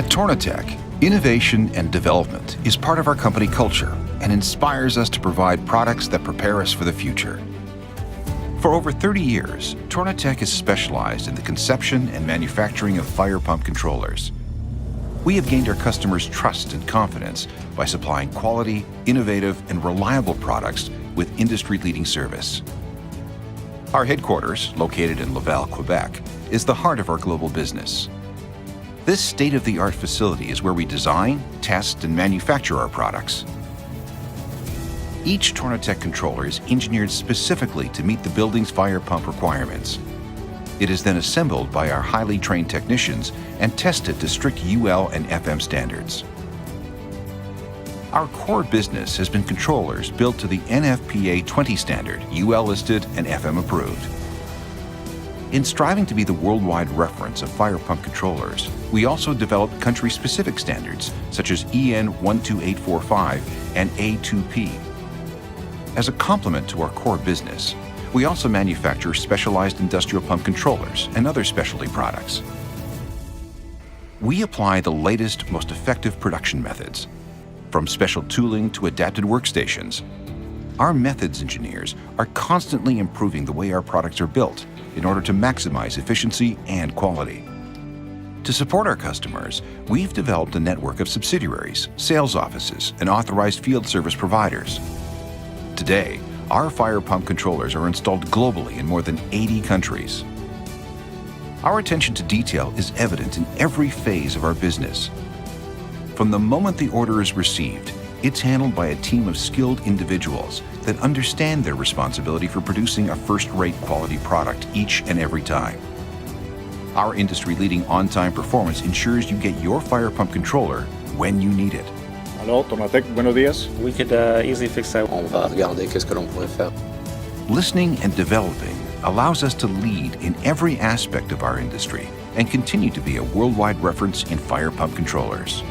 At Tornatech, innovation and development is part of our company culture and inspires us to provide products that prepare us for the future. For over 30 years, Tornatech has specialized in the conception and manufacturing of fire pump controllers. We have gained our customers' trust and confidence by supplying quality, innovative, and reliable products with industry-leading service. Our headquarters, located in Laval, Quebec, is the heart of our global business. This state-of-the-art facility is where we design, test, and manufacture our products. Each Tornatech controller is engineered specifically to meet the building's fire pump requirements. It is then assembled by our highly trained technicians and tested to strict UL and FM standards. Our core business has been controllers built to the NFPA 20 standard, UL listed and FM approved. In striving to be the worldwide reference of fire pump controllers, we also developed country-specific standards such as EN 12845 and A2P. As a complement to our core business, we also manufacture specialized industrial pump controllers and other specialty products. We apply the latest, most effective production methods. From special tooling to adapted workstations, our methods engineers are constantly improving the way our products are built in order to maximize efficiency and quality. To support our customers, we've developed a network of subsidiaries, sales offices, and authorized field service providers. Today, our fire pump controllers are installed globally in more than 80 countries. Our attention to detail is evident in every phase of our business. From the moment the order is received, it's handled by a team of skilled individuals that understand their responsibility for producing a first-rate quality product each and every time. Our industry-leading on-time performance ensures you get your fire pump controller when you need it. Hello, Tornatech, buenos días. We could easily fix that. On va regarder qu'est-ce que l'on pourrait faire. Listening and developing allows us to lead in every aspect of our industry and continue to be a worldwide reference in fire pump controllers.